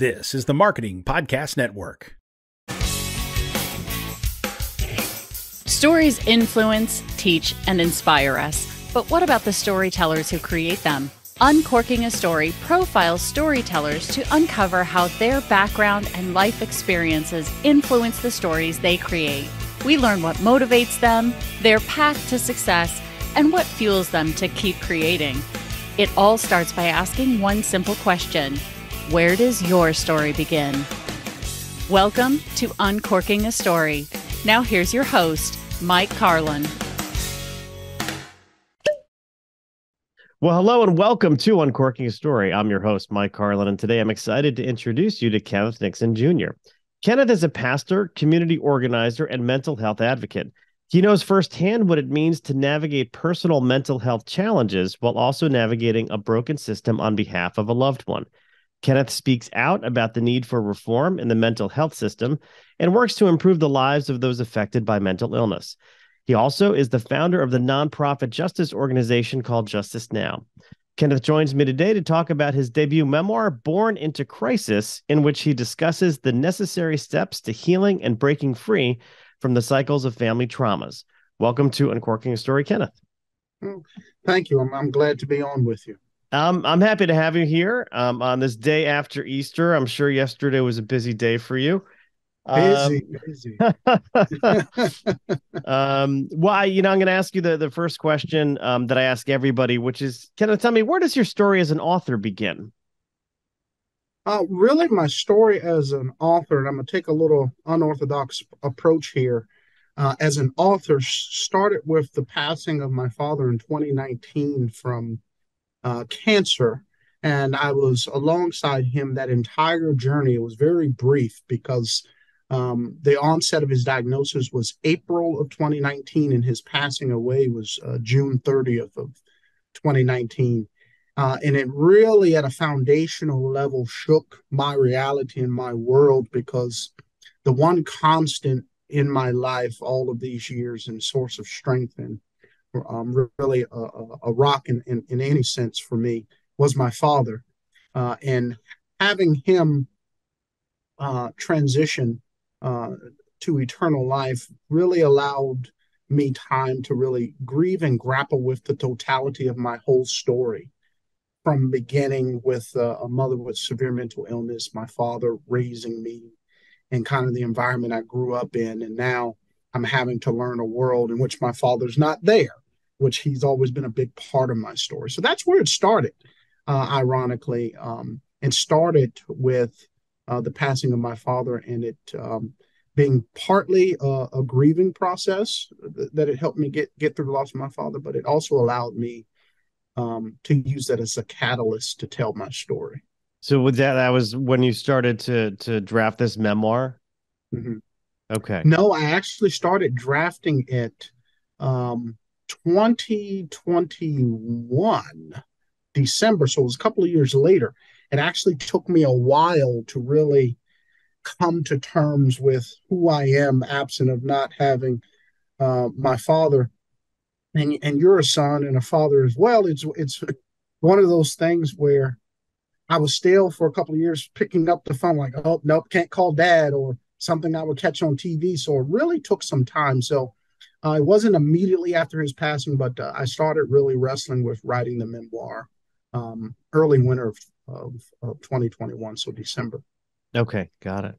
This is the Marketing Podcast Network. Stories influence, teach, and inspire us. But what about the storytellers who create them? Uncorking a Story profiles storytellers to uncover how their background and life experiences influence the stories they create. We learn what motivates them, their path to success, and what fuels them to keep creating. It all starts by asking one simple question: where does your story begin? Welcome to Uncorking a Story. Now here's your host, Mike Carlin. Well, hello and welcome to Uncorking a Story. I'm your host, Mike Carlin, and today I'm excited to introduce you to Kenneth Nixon Jr. Kenneth is a pastor, community organizer, and mental health advocate. He knows firsthand what it means to navigate personal mental health challenges while also navigating a broken system on behalf of a loved one. Kenneth speaks out about the need for reform in the mental health system and works to improve the lives of those affected by mental illness. He also is the founder of the nonprofit justice organization called Justice Now. Kenneth joins me today to talk about his debut memoir, Born into Crisis, in which he discusses the necessary steps to healing and breaking free from the cycles of family traumas. Welcome to Uncorking a Story, Kenneth. Thank you. I'm glad to be on with you. I'm happy to have you here on this day after Easter. I'm sure yesterday was a busy day for you. Busy. Well, I'm going to ask you the first question that I ask everybody, which is, can you tell me, where does your story as an author begin? Really, my story as an author, and I'm going to take a little unorthodox approach here, as an author, started with the passing of my father in 2019 from cancer. And I was alongside him that entire journey. It was very brief because the onset of his diagnosis was April of 2019, and his passing away was June 30th of 2019. And it really, at a foundational level, shook my reality and my world, because the one constant in my life all of these years and source of strength and really a rock in any sense for me was my father. And having him transition to eternal life really allowed me time to really grieve and grapple with the totality of my whole story, from beginning with a mother with severe mental illness, my father raising me, and kind of the environment I grew up in. And now I'm having to learn a world in which my father's not there, which he's always been a big part of my story. So that's where it started, ironically, and started with the passing of my father, and it being partly a grieving process that it helped me get through the loss of my father, but it also allowed me to use that as a catalyst to tell my story. So with that was when you started to draft this memoir? Mm-hmm. Okay. No, I actually started drafting it 2021, December. So it was a couple of years later. It actually took me a while to really come to terms with who I am, absent of not having my father. And you're a son and a father as well. It's one of those things where I was still for a couple of years picking up the phone like, oh, nope, can't call dad, or something I would catch on TV. So it really took some time. So it wasn't immediately after his passing, but I started really wrestling with writing the memoir early winter of 2021, so December. Okay, got it.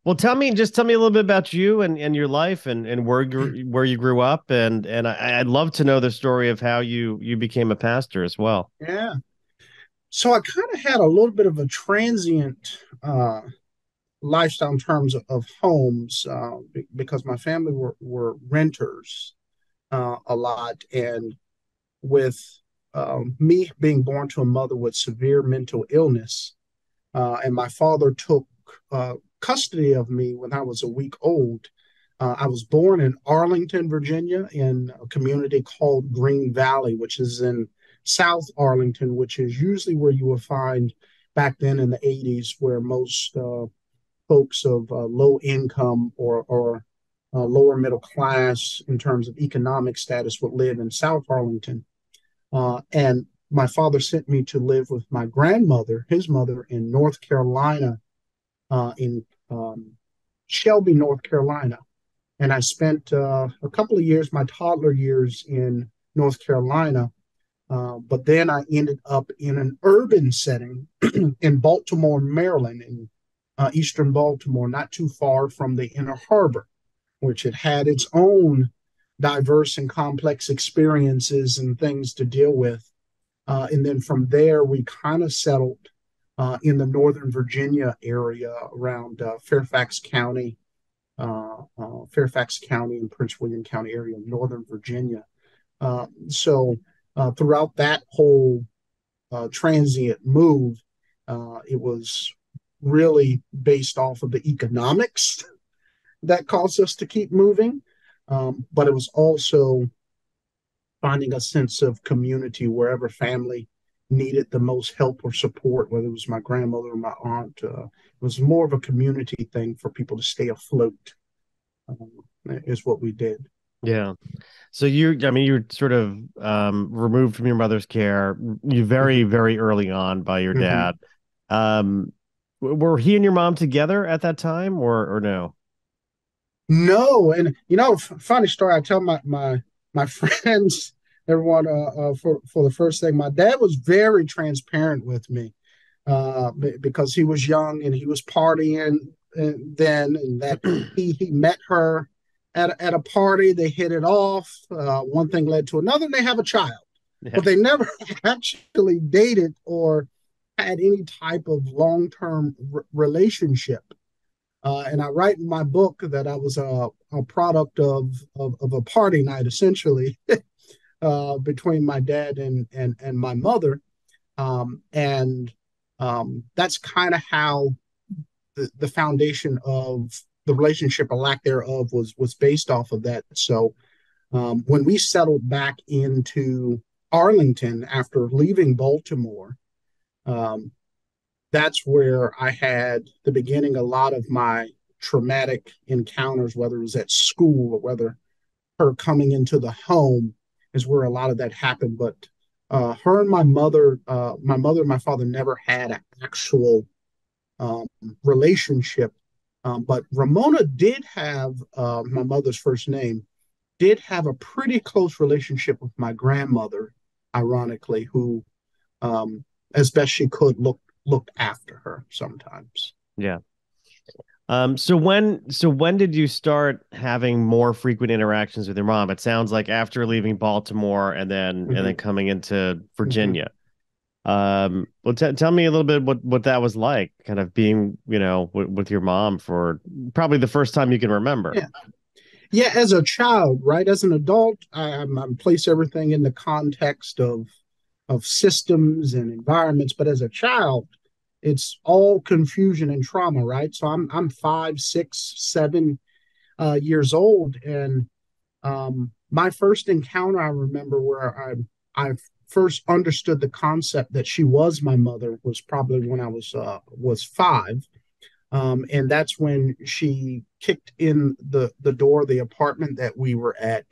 Well, tell me a little bit about you and your life and where you grew up, and I'd love to know the story of how you became a pastor as well. Yeah. So I kind of had a little bit of a transient lifestyle in terms of homes, because my family were renters a lot. And with me being born to a mother with severe mental illness, and my father took custody of me when I was a week old. I was born in Arlington, Virginia, in a community called Green Valley, which is in South Arlington, which is usually where you will find back then in the 80s, where most folks of low income or lower middle class in terms of economic status would live in South Arlington. And my father sent me to live with my grandmother, his mother, in North Carolina, in Shelby, North Carolina. And I spent a couple of years, my toddler years, in North Carolina. But then I ended up in an urban setting in Baltimore, Maryland, in eastern Baltimore, not too far from the Inner Harbor, which it had its own diverse and complex experiences and things to deal with. And then from there, we kind of settled in the Northern Virginia area around Fairfax County and Prince William County area of Northern Virginia. So throughout that whole transient move, it was really based off of the economics that caused us to keep moving. But it was also finding a sense of community wherever family needed the most help or support, whether it was my grandmother or my aunt. It was more of a community thing for people to stay afloat, is what we did. Yeah. So you're sort of removed from your mother's care. You very, Mm-hmm. very early on by your Mm-hmm. dad. Were he and your mom together at that time, or no? No, and funny story. I tell my friends, everyone, for the first thing, my dad was very transparent with me, because he was young and he was partying then, and that he met her at a party. They hit it off. One thing led to another, and they have a child, Yeah. but they never actually dated or had any type of long-term relationship. And I write in my book that I was a product of a party night, essentially, between my dad and my mother. And that's kind of how the foundation of the relationship, or lack thereof, was based off of that. So when we settled back into Arlington after leaving Baltimore, um, that's where I had the beginning a lot of my traumatic encounters, whether it was at school or whether her coming into the home is where a lot of that happened. But her and my mother and my father never had an actual um, relationship. But Ramona did have, my mother's first name, did have a pretty close relationship with my grandmother, ironically, who, as best she could, looked after her sometimes. Yeah. So when did you start having more frequent interactions with your mom? It sounds like after leaving Baltimore and then Mm-hmm. coming into Mm-hmm. Virginia. Well, tell me a little bit what that was like, kind of being, with your mom for probably the first time you can remember. Yeah. Yeah, as a child, right? As an adult, I place everything in the context of systems and environments, but as a child, it's all confusion and trauma, right? So I'm 5, 6, 7 years old, and my first encounter, I remember, where I first understood the concept that she was my mother, was probably when I was 5. And that's when she kicked in the door of the apartment that we were at.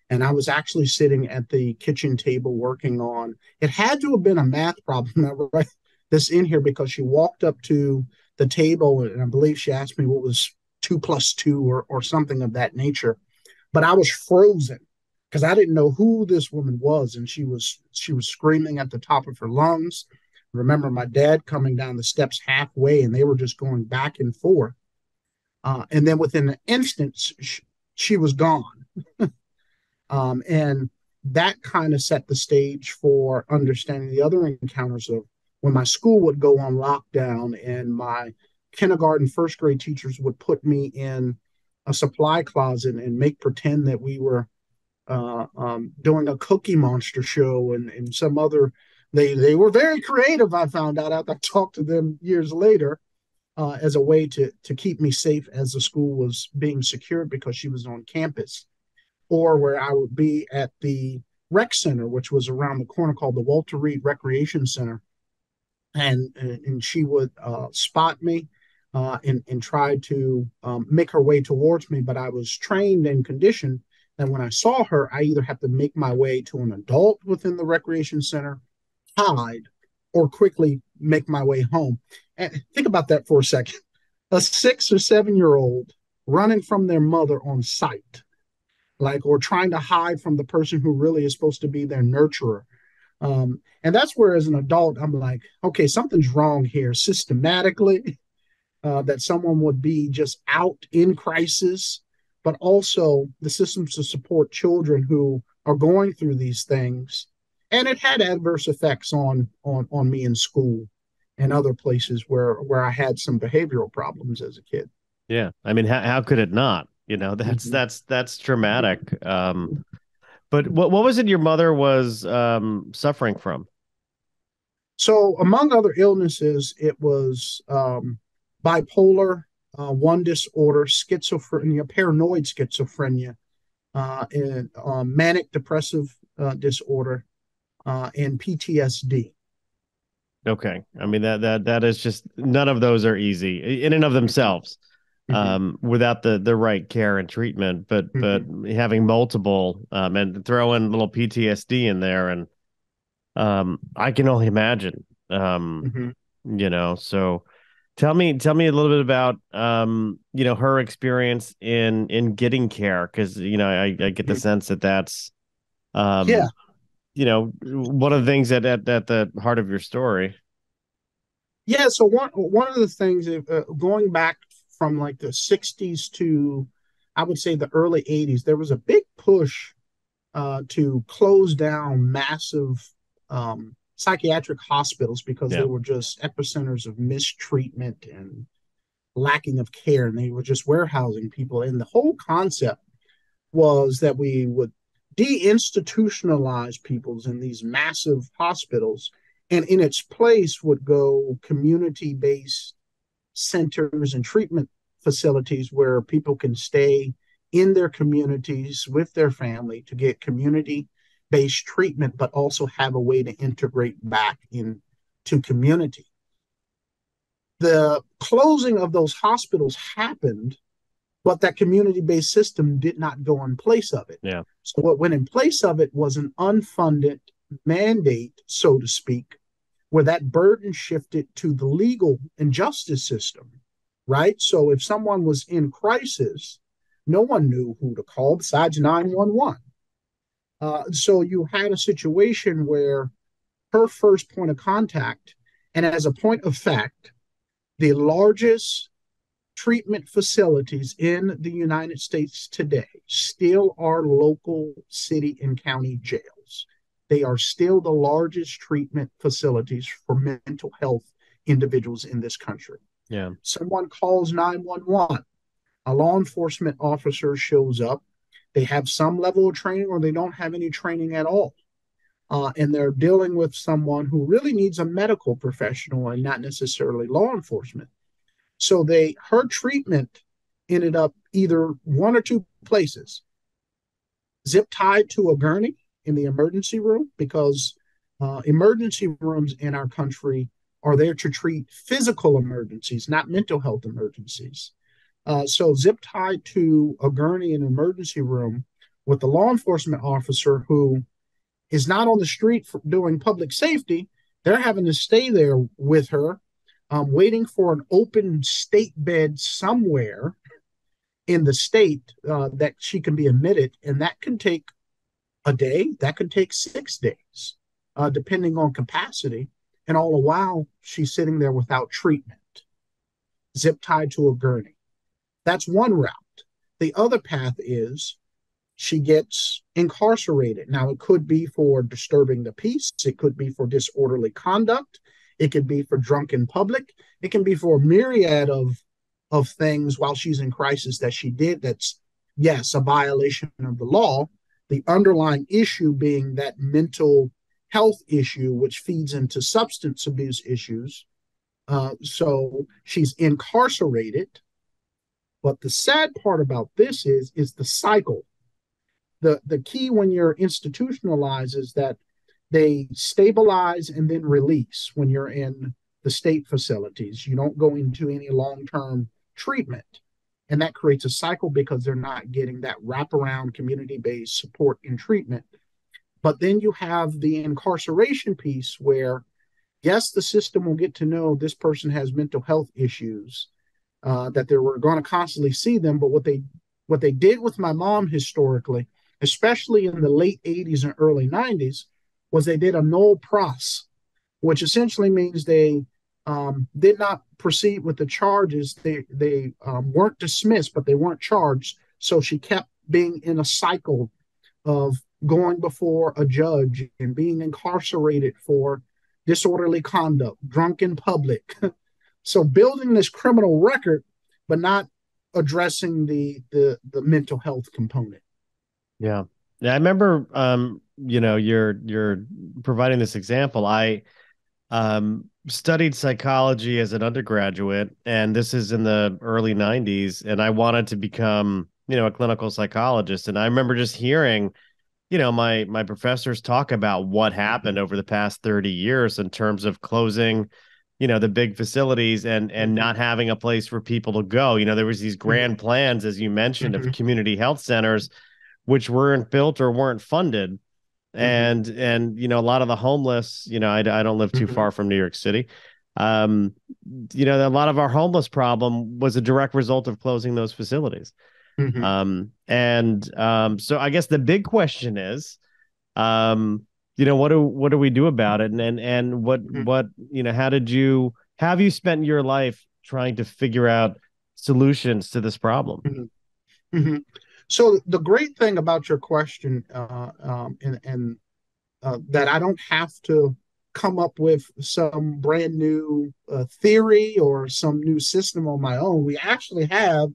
And I was actually sitting at the kitchen table working on, it had to have been a math problem. I write this in here because she walked up to the table, and I believe she asked me what was 2 plus 2, or something of that nature. But I was frozen because I didn't know who this woman was, and she was screaming at the top of her lungs. Remember my dad coming down the steps halfway, and they were just going back and forth. And then within an instant, she was gone. And that kind of set the stage for understanding the other encounters of when my school would go on lockdown, and my kindergarten, first grade teachers would put me in a supply closet and make pretend that we were doing a Cookie Monster show, and some other. They were very creative. I found out after I talked to them years later, as a way to keep me safe as the school was being secured because she was on campus, or where I would be at the rec center, which was around the corner, called the Walter Reed Recreation Center, and she would spot me, and try to make her way towards me. But I was trained and conditioned that when I saw her, I either have to make my way to an adult within the recreation center, hide or quickly make my way home. And think about that for a second. A 6 or 7 year old running from their mother on sight, like, or trying to hide from the person who really is supposed to be their nurturer. And that's where, as an adult, I'm like, okay, something's wrong here systematically, that someone would be just out in crisis, but also the systems to support children who are going through these things. And it had adverse effects on me in school and other places where I had some behavioral problems as a kid. Yeah. I mean, how could it not? You know, Mhm. that's traumatic. But what was it your mother was suffering from? So, among other illnesses, it was bipolar one disorder, schizophrenia, paranoid schizophrenia, and manic depressive disorder, and PTSD. Okay. I mean that is just none of those are easy in and of Mhm, themselves. mhm, Without the right care and treatment, but mhm, having multiple and throw in little PTSD in there and I can only imagine. mhm, So tell me a little bit about her experience in getting care because I get the mhm. sense that that's Yeah, um one of the things at the heart of your story. yeah. So one of the things, going back from like the '60s to, I would say, the early '80s, there was a big push to close down massive psychiatric hospitals because they Yeah. were just epicenters of mistreatment and lacking of care, and they were just warehousing people. And the whole concept was that we would deinstitutionalize peoples in these massive hospitals, and in its place would go community-based centers and treatment facilities where people can stay in their communities with their family to get community based treatment, but also have a way to integrate back into community. The closing of those hospitals happened, but that community based system did not go in place of it. Yeah. So, what went in place of it was an unfunded mandate, so to speak, where that burden shifted to the legal and justice system, right? So if someone was in crisis, no one knew who to call besides 911. So you had a situation where her first point of contact, and as a point of fact, the largest treatment facilities in the United States today still are local city and county jails. They are still the largest treatment facilities for mental health individuals in this country. Yeah. Someone calls 911, a law enforcement officer shows up. They have some level of training or they don't have any training at all. And they're dealing with someone who really needs a medical professional and not necessarily law enforcement. So her treatment ended up either one or two places: zip tied to a gurney in the emergency room, because emergency rooms in our country are there to treat physical emergencies, not mental health emergencies. So zip tied to a gurney in an emergency room with the law enforcement officer who is not on the street for doing public safety. They're having to stay there with her, waiting for an open state bed somewhere in the state, that she can be admitted. And that can take a day, that can take 6 days, depending on capacity. And all the while, she's sitting there without treatment, zip tied to a gurney. That's one route. The other path is she gets incarcerated. Now, it could be for disturbing the peace, it could be for disorderly conduct, it could be for drunk in public, it can be for a myriad of things while she's in crisis that she did that's, yes, a violation of the law. The underlying issue being that mental health issue, which feeds into substance abuse issues. So she's incarcerated. But the sad part about this is the cycle. The key when you're institutionalized is that they stabilize and then release when you're in the state facilities. You don't go into any long-term treatment. And that creates a cycle because they're not getting that wraparound community-based support and treatment. But then you have the incarceration piece where, yes, the system will get to know this person has mental health issues, that they were going to constantly see them. But what they did with my mom historically, especially in the late 80s and early 90s, was they did a null pros, which essentially means they did not proceed with the charges. They weren't dismissed, but they weren't charged. So she kept being in a cycle of going before a judge and being incarcerated for disorderly conduct, drunk in public. So building this criminal record, but not addressing the mental health component. Yeah. Yeah. I remember, you're providing this example. I studied psychology as an undergraduate, and this is in the early 90s, and I wanted to become, a clinical psychologist. And I remember just hearing, my professors talk about what happened over the past 30 years in terms of closing, the big facilities and not having a place for people to go. There was these grand plans, as you mentioned, of community health centers, which weren't built or weren't funded. And a lot of the homeless, I don't live too far from New York City. A lot of our homeless problem was a direct result of closing those facilities. So I guess the big question is, what do we do about it? And what have you spent your life trying to figure out solutions to this problem? So the great thing about your question, that I don't have to come up with some brand new theory or some new system on my own. We actually have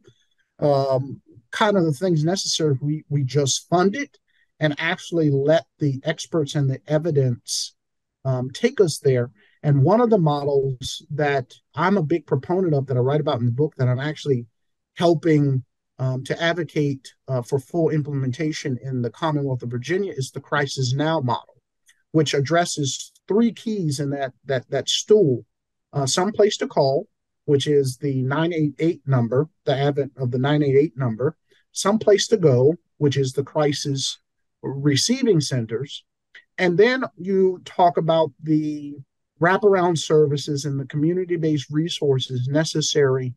kind of the things necessary. We just fund it and actually let the experts and the evidence take us there. And one of the models that I'm a big proponent of, that I write about in the book, that I'm actually helping to advocate for full implementation in the Commonwealth of Virginia, is the Crisis Now model, which addresses three keys in that stool. Some place to call, which is the 988 number, the advent of the 988 number. Some place to go, which is the crisis receiving centers. And then you talk about the wraparound services and the community-based resources necessary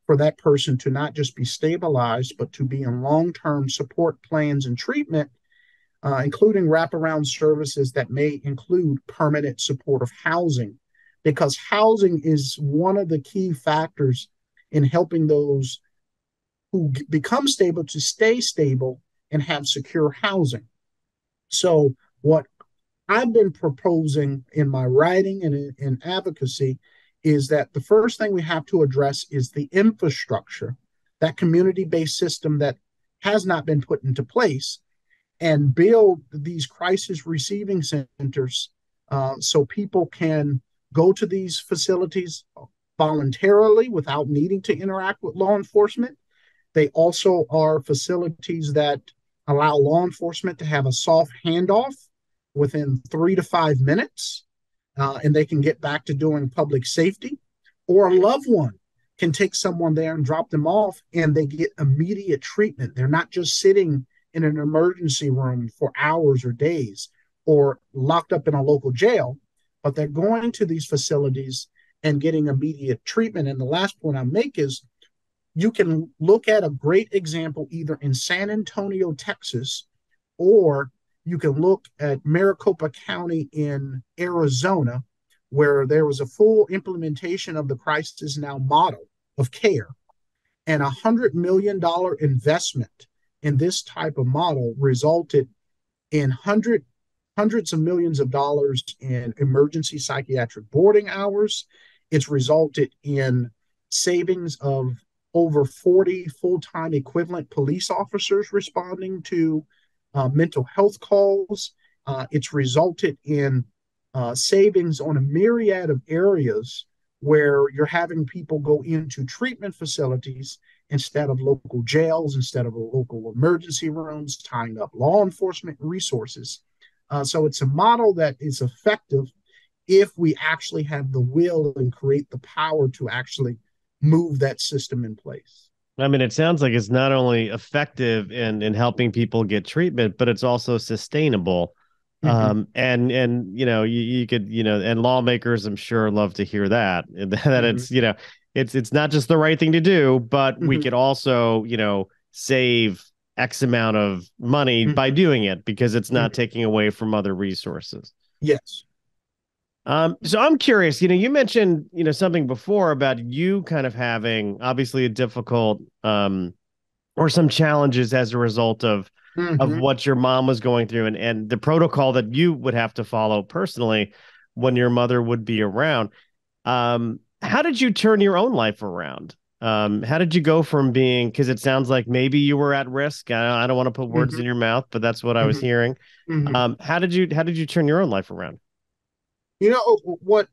for that person to not just be stabilized, but to be in long-term support plans and treatment, including wraparound services that may include permanent supportive housing, because housing is one of the key factors in helping those who become stable to stay stable and have secure housing. So what I've been proposing in my writing and in advocacy is that the first thing we have to address is the infrastructure, that community-based system that has not been put into place, and build these crisis receiving centers so people can go to these facilities voluntarily without needing to interact with law enforcement. They also are facilities that allow law enforcement to have a soft handoff within 3 to 5 minutes, and they can get back to doing public safety. Or a loved one can take someone there and drop them off, and they get immediate treatment. They're not just sitting in an emergency room for hours or days or locked up in a local jail, but they're going to these facilities and getting immediate treatment. And the last point I make is, you can look at a great example either in San Antonio, Texas, or you can look at Maricopa County in Arizona, where there was a full implementation of the Crisis Now model of care, and $100 million investment in this type of model resulted in hundreds of millions of dollars in emergency psychiatric boarding hours. It's resulted in savings of over 40 full-time equivalent police officers responding to mental health calls. It's resulted in savings on a myriad of areas where you're having people go into treatment facilities instead of local jails, instead of local emergency rooms, tying up law enforcement resources. So it's a model that is effective if we actually have the will and create the power to actually move that system in place. I mean, it sounds like it's not only effective in helping people get treatment, but it's also sustainable Mhm. And you could, and lawmakers, I'm sure, love to hear that that Mhm. it's not just the right thing to do, but we Mhm. could also, save X amount of money by Mhm. doing it because it's not Mhm. taking away from other resources. Yes. So I'm curious, you mentioned, something before about you kind of having obviously a difficult, or some challenges as a result of Mhm. what your mom was going through and the protocol that you would have to follow personally when your mother would be around. How did you turn your own life around? How did you go from being, because it sounds like maybe you were at risk. I don't want to put words Mhm. in your mouth, but that's what I was Mhm. hearing. Mhm. How did you turn your own life around? You know what?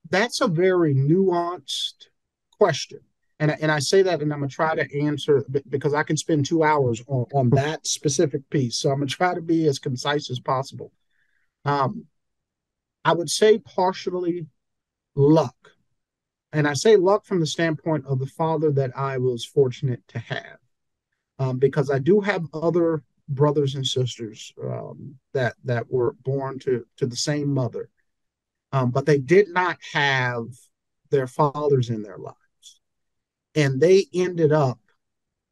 That's a very nuanced question. And I say that, and I'm going to try to answer because I can spend 2 hours on that specific piece. So I'm going to try to be as concise as possible. Um, I would say partially luck. And I say luck from the standpoint of the father that I was fortunate to have, because I do have other brothers and sisters, that were born to the same mother, but they did not have their fathers in their lives. And they ended up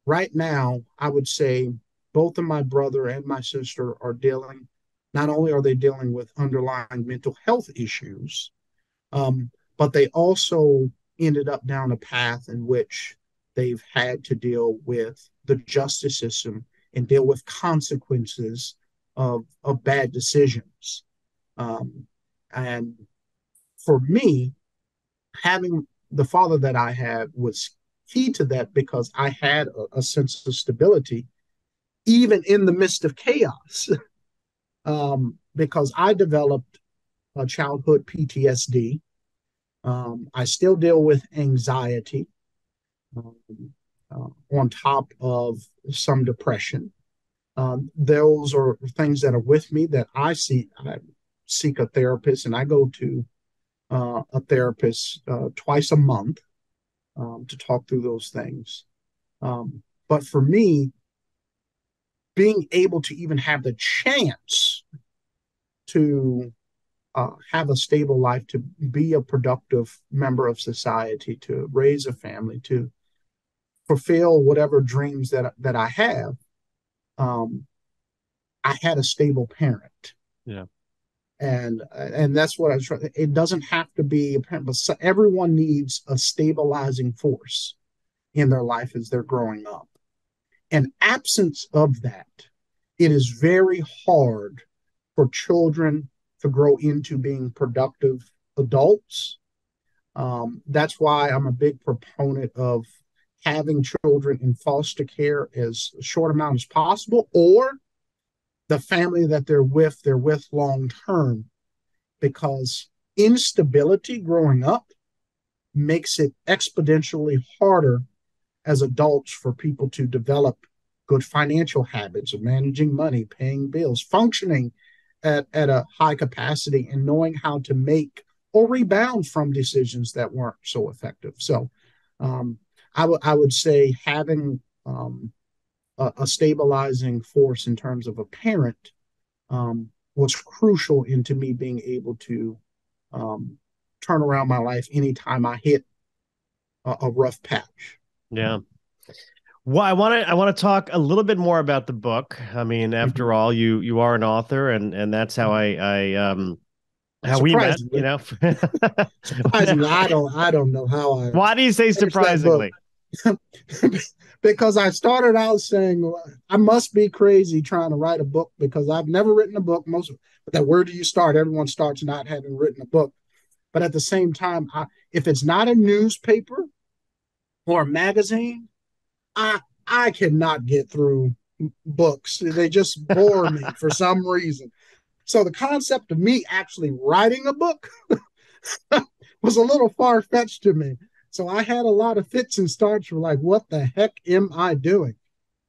right now, I would say both of my brother and my sister are dealing, not only are they dealing with underlying mental health issues, um, but they also ended up down a path in which they've had to deal with the justice system and deal with consequences of bad decisions. Um, and for me, having the father that I had was key to that because I had a sense of stability even in the midst of chaos. Because I developed a childhood PTSD. I still deal with anxiety, um, on top of some depression. Those are things that are with me that I seek a therapist, and I go to a therapist twice a month, to talk through those things. But for me, being able to even have the chance to have a stable life, to be a productive member of society, to raise a family, to fulfill whatever dreams that I have, um, I had a stable parent. Yeah. And that's what I was trying. It doesn't have to be a parent, but everyone needs a stabilizing force in their life as they're growing up. And absence of that, it is very hard for children to grow into being productive adults. That's why I'm a big proponent of having children in foster care as short amount as possible, or the family that they're with long term, because instability growing up makes it exponentially harder as adults for people to develop good financial habits of managing money, paying bills, functioning at a high capacity, and knowing how to make or rebound from decisions that weren't so effective. So, um, I would say having, a stabilizing force in terms of a parent, was crucial into me being able to, um, turn around my life anytime I hit a rough patch. Yeah. Well, I want to talk a little bit more about the book. I mean, after Mhm. all, you are an author, and that's how how we met. Surprisingly, surprisingly, I don't know how I Why do you say finished that book. surprisingly? Because I started out saying, well, I must be crazy trying to write a book because I've never written a book. But that, where do you start? Everyone starts not having written a book. But at the same time, if it's not a newspaper or a magazine, I I cannot get through books. They just bore me for some reason. So the concept of me actually writing a book was a little far fetched to me. So I had a lot of fits and starts for like, what the heck am I doing?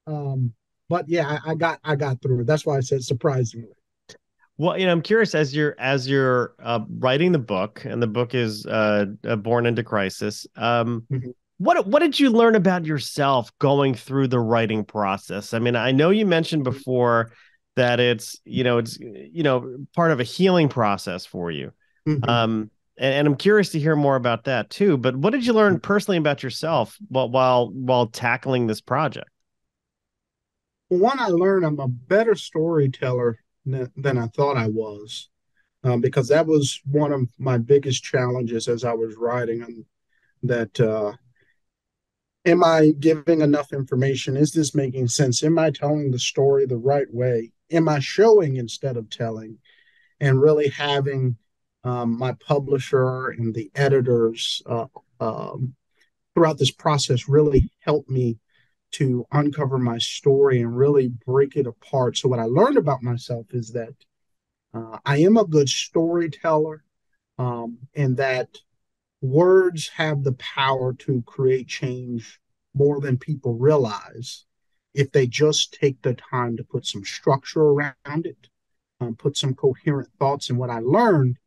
Um, but yeah, I got through it. That's why I said surprisingly. Well, I'm curious as you're writing the book, and the book is Born into Crisis. Mm-hmm. What did you learn about yourself going through the writing process? I mean, I know you mentioned before that it's part of a healing process for you. Mhm. And I'm curious to hear more about that too. But what did you learn personally about yourself while tackling this project? One, I learned I'm a better storyteller than I thought I was, because that was one of my biggest challenges as I was writing. And that am I giving enough information? Is this making sense? Am I telling the story the right way? Am I showing instead of telling? And really having my publisher and the editors um, throughout this process really helped me to uncover my story and really break it apart. So, what I learned about myself is that I am a good storyteller, and that words have the power to create change more than people realize if they just take the time to put some structure around it, put some coherent thoughts. And what I learned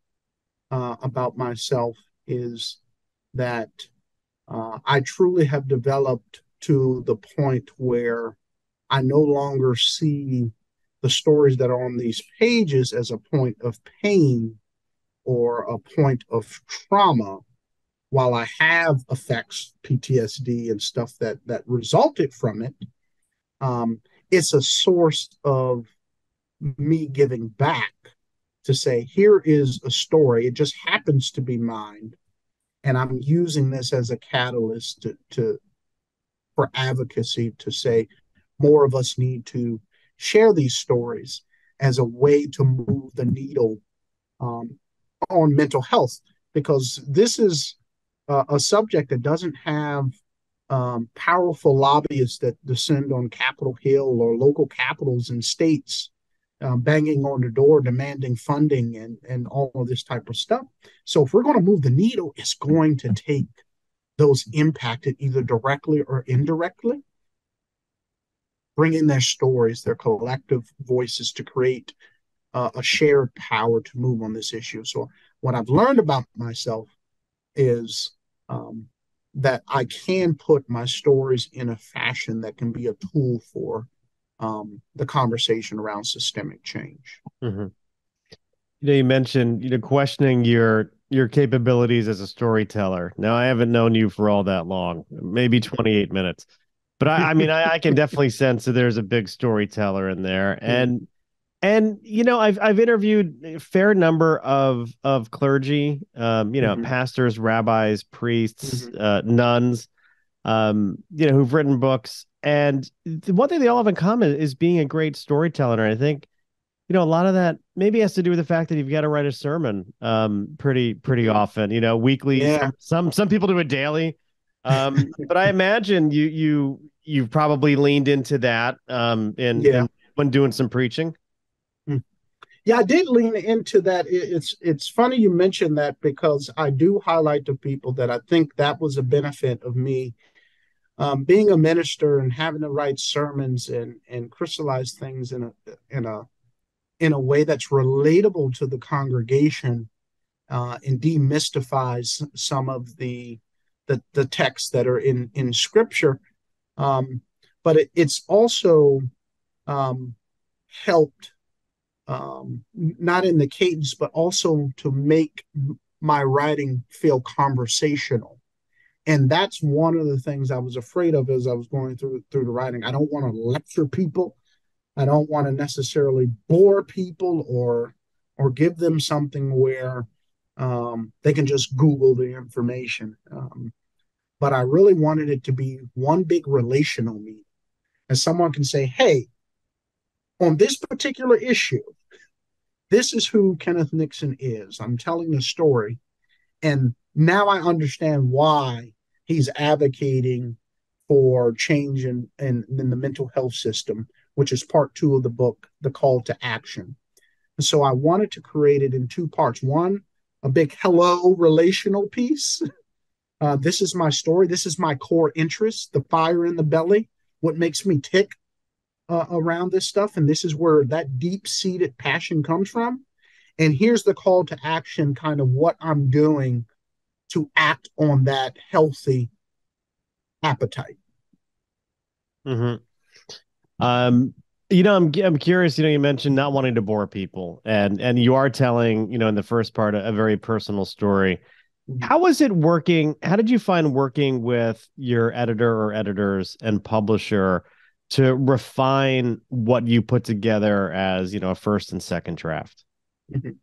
about myself is that I truly have developed to the point where I no longer see the stories that are on these pages as a point of pain or a point of trauma. While I have effects, PTSD and stuff that resulted from it, um, it's a source of me giving back to say, here is a story. It just happens to be mine. And I'm using this as a catalyst to for advocacy to say more of us need to share these stories as a way to move the needle um, on mental health, because this is a subject that doesn't have powerful lobbyists that descend on Capitol Hill or local capitals and states banging on the door demanding funding and all of this type of stuff. So if we're going to move the needle, it's going to take those impacted either directly or indirectly, bringing their stories, their collective voices to create a shared power to move on this issue. So what I've learned about myself is um, that I can put my stories in a fashion that can be a tool for the conversation around systemic change. Mm-hmm. You mentioned, questioning your capabilities as a storyteller. Now, I haven't known you for all that long, maybe 28 minutes, but I mean, I can definitely sense that there's a big storyteller in there. And I've interviewed a fair number of clergy, Mm-hmm. pastors, rabbis, priests, Mm-hmm. nuns, who've written books. And the one thing they all have in common is being a great storyteller. And I think, a lot of that maybe has to do with the fact that you've got to write a sermon pretty often, weekly. Yeah. Some people do it daily. But I imagine you've probably leaned into that Yeah. in when doing some preaching. Mm. Yeah, I did lean into that. It's funny you mentioned that, because I do highlight to people that I think that was a benefit of me being a minister and having to write sermons and crystallize things in a in a way that's relatable to the congregation, and demystifies some of the texts that are in Scripture. Um, but it's also um, helped, not in the cadence, but also to make my writing feel conversational. And that's one of the things I was afraid of as I was going through the writing. I don't want to lecture people. I don't want to necessarily bore people or give them something where they can just Google the information. But I really wanted it to be one big relational meeting, and someone can say, "Hey, on this particular issue, this is who Kenneth Nixon is. I'm telling the story, and now I understand why he's advocating for change in the mental health system, which is part two of the book, The Call to Action." And so I wanted to create it in two parts. One, a big hello relational piece. This is my story. This is my core interest, the fire in the belly, what makes me tick around this stuff. And this is where that deep seated passion comes from. And here's the call to action, kind of what I'm doing to act on that healthy appetite. Mm-hmm. Um, I'm curious. You mentioned not wanting to bore people, and you are telling, in the first part, a very personal story. Mhm. How was it working? How did you find working with your editor or editors and publisher to refine what you put together as, a first and second draft? Mhm.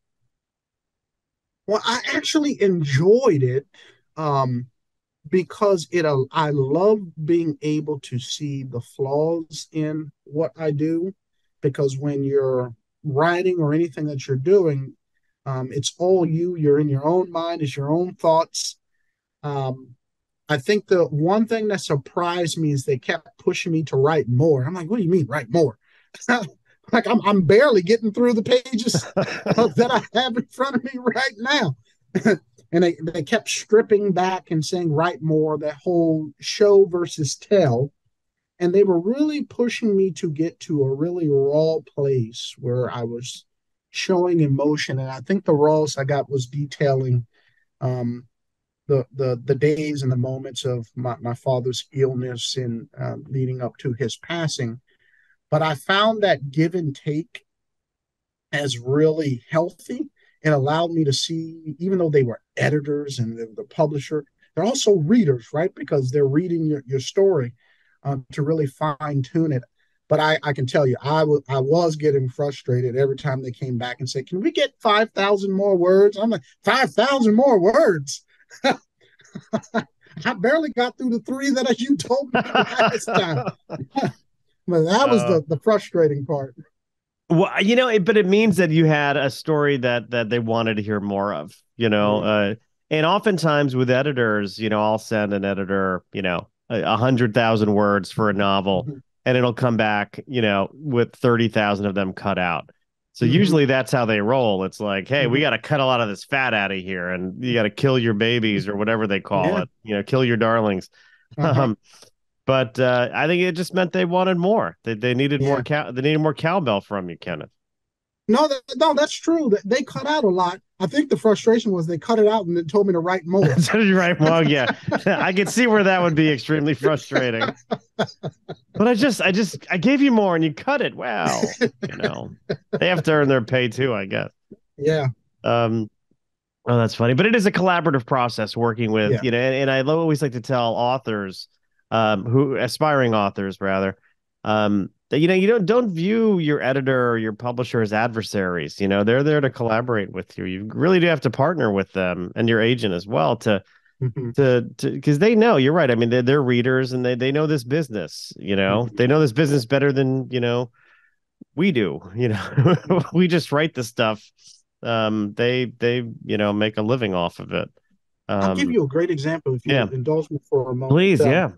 Well, I actually enjoyed it, um, because I love being able to see the flaws in what I do. Because when you're writing or anything that you're doing, it's all you. You're in your own mind, it's your own thoughts. Um, I think the one thing that surprised me is they kept pushing me to write more. I'm like, what do you mean write more? Like I'm barely getting through the pages that I have in front of me right now. And they kept stripping back and saying write more, that whole show versus tell. And they were really pushing me to get to a really raw place where I was showing emotion. And I think the rawest I got was detailing um, the days and the moments of my father's illness and leading up to his passing. But I found that give and take as really healthy. It allowed me to see, even though they were editors and the publisher, they're also readers, right? Because they're reading your story to really fine tune it. But I can tell you, I was getting frustrated every time they came back and said, "Can we get 5,000 more words?" I'm like, 5,000 more words? I barely got through the three that you told me last time. But that was uh, the frustrating part. well, but it means that you had a story that they wanted to hear more of, Yeah. and oftentimes with editors, I'll send an editor, 100,000 words for a novel, Mm-hmm. and it'll come back, with 30,000 of them cut out. So Mm-hmm. usually that's how they roll. It's like, hey, we Mm-hmm. got to cut a lot of this fat out of here, and you got to kill your babies or whatever they call Yeah. it, kill your darlings. Uh-huh. Um, but I think it just meant they wanted more. They needed more Yeah. they needed more cowbell from you, Kenneth. No, that's true. They cut out a lot. I think the frustration was they cut it out and then told me to write more. So you're right. Well, yeah, I could see where that would be extremely frustrating. But I gave you more and you cut it. Wow, they have to earn their pay too, I guess. Yeah. Um, oh, that's funny. But it is a collaborative process working with, Yeah. and I always like to tell authors, who aspiring authors rather, that you don't view your editor or your publisher as adversaries. They're there to collaborate with you. You really do have to partner with them and your agent as well Mm-hmm. to because they know you're right. I mean, they're readers and they know this business. Mm-hmm. They know this business better than we do. We just write the stuff. They make a living off of it. I'll give Um, you a great example if yeah, you'll indulge me for a moment. please, yeah.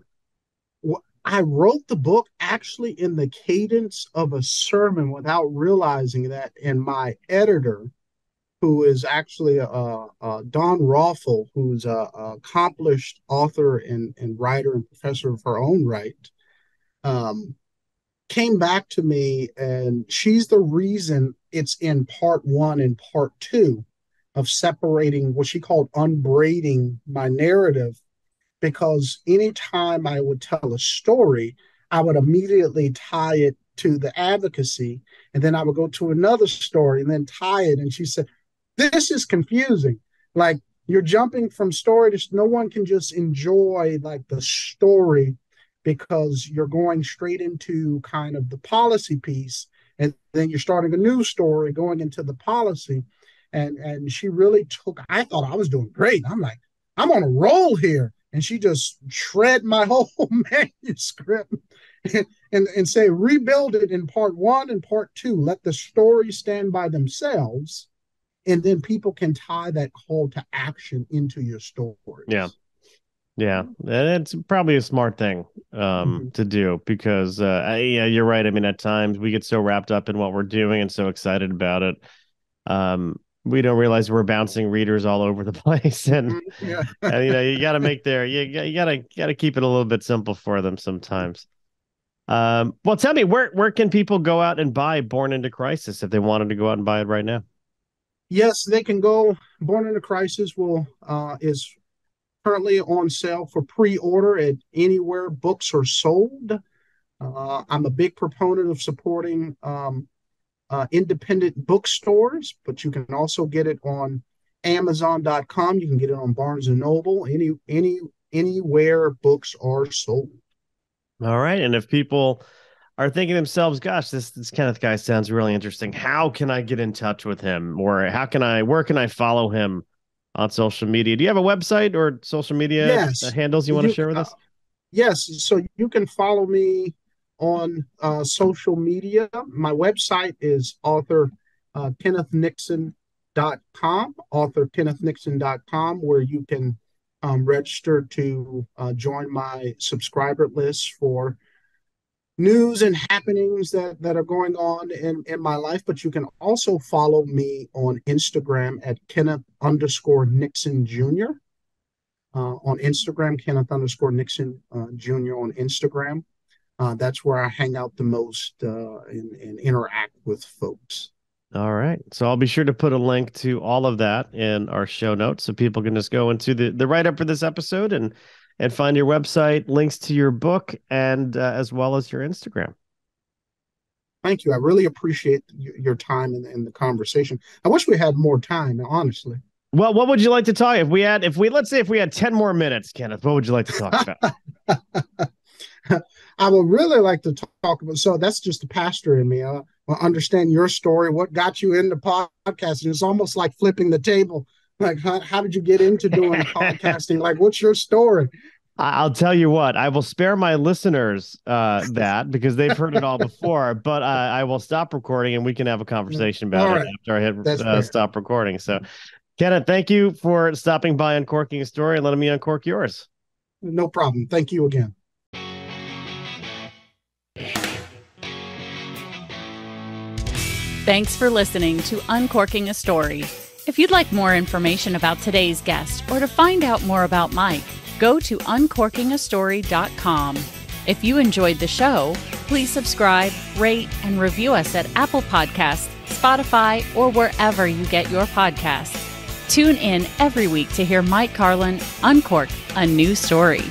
I wrote the book actually in the cadence of a sermon without realizing that, and my editor, who is actually Dawn Rothel, who's a accomplished author and writer and professor of her own right, um, came back to me, and she's the reason it's in part one and part two of separating what she called unbraiding my narrative. Because anytime I would tell a story, I would immediately tie it to the advocacy, and then I would go to another story and then tie it. And she said, "This is confusing. Like you're jumping from story to no one can just enjoy like the story because you're going straight into kind of the policy piece, and then you're starting a new story going into the policy." And she really took. I thought I was doing great. I'm like, I'm on a roll here, and she just shred my whole manuscript and say rebuild it in part one and part two. Let the story stand by themselves, and then people can tie that call to action into your Yeah. stories. Yeah, and it's probably a smart thing Mm-hmm. to do because yeah, you're right. I mean, at times we get so wrapped up in what we're doing and so excited about it, we don't realize we're bouncing readers all over the place, and Mm-hmm. Yeah. you got to make their you got to keep it a little bit simple for them sometimes. Well, tell me where can people go out and buy Born into Crisis if they wanted to go out and buy it right now? Yes, they can go. Born in a Crisis will is currently on sale for pre-order at anywhere books are sold. I'm a big proponent of supporting independent bookstores, but you can also get it on Amazon.com. You can get it on Barnes and Noble, anywhere books are sold. All right. And if people are thinking to themselves, gosh, this Kenneth guy sounds really interesting, how can I get in touch with him? Or where can I follow him on social media? Do you have a website or social media handles you want to share with us? Yes. So you can follow me on social media. My website is authorkennethnixon.com, authorkennethnixon.com, where you can register to join my subscriber list for news and happenings that are going on in my life. But you can also follow me on Instagram at Kenneth_Nixon Jr. On Instagram, Kenneth_Nixon Jr. on Instagram. That's where I hang out the most and interact with folks. All right. So I'll be sure to put a link to all of that in our show notes so people can just go into the write-up for this episode and find your website, links to your book, and as well as your Instagram. Thank you. I really appreciate your time in the conversation. I wish we had more time, honestly. Well, what would you like to talk? Let's say if we had 10 more minutes, Kenneth, what would you like to talk about? I would really like to talk about, so that's just the pastor in me. I understand your story, what got you into podcasting. It's almost like flipping the table. Like, how did you get into doing podcasting? Like, what's your story? I'll tell you what, I will spare my listeners that because they've heard it all before, but I will stop recording and we can have a conversation about it after I hit stop recording. So, Kenneth, thank you for stopping by Uncorking a Story and letting me uncork yours. No problem. Thank you again. Thanks for listening to Uncorking a Story. If you'd like more information about today's guest or to find out more about Mike, go to uncorkingastory.com. If you enjoyed the show, please subscribe, rate, and review us at Apple Podcasts, Spotify, or wherever you get your podcasts. Tune in every week to hear Mike Carlin uncork a new story.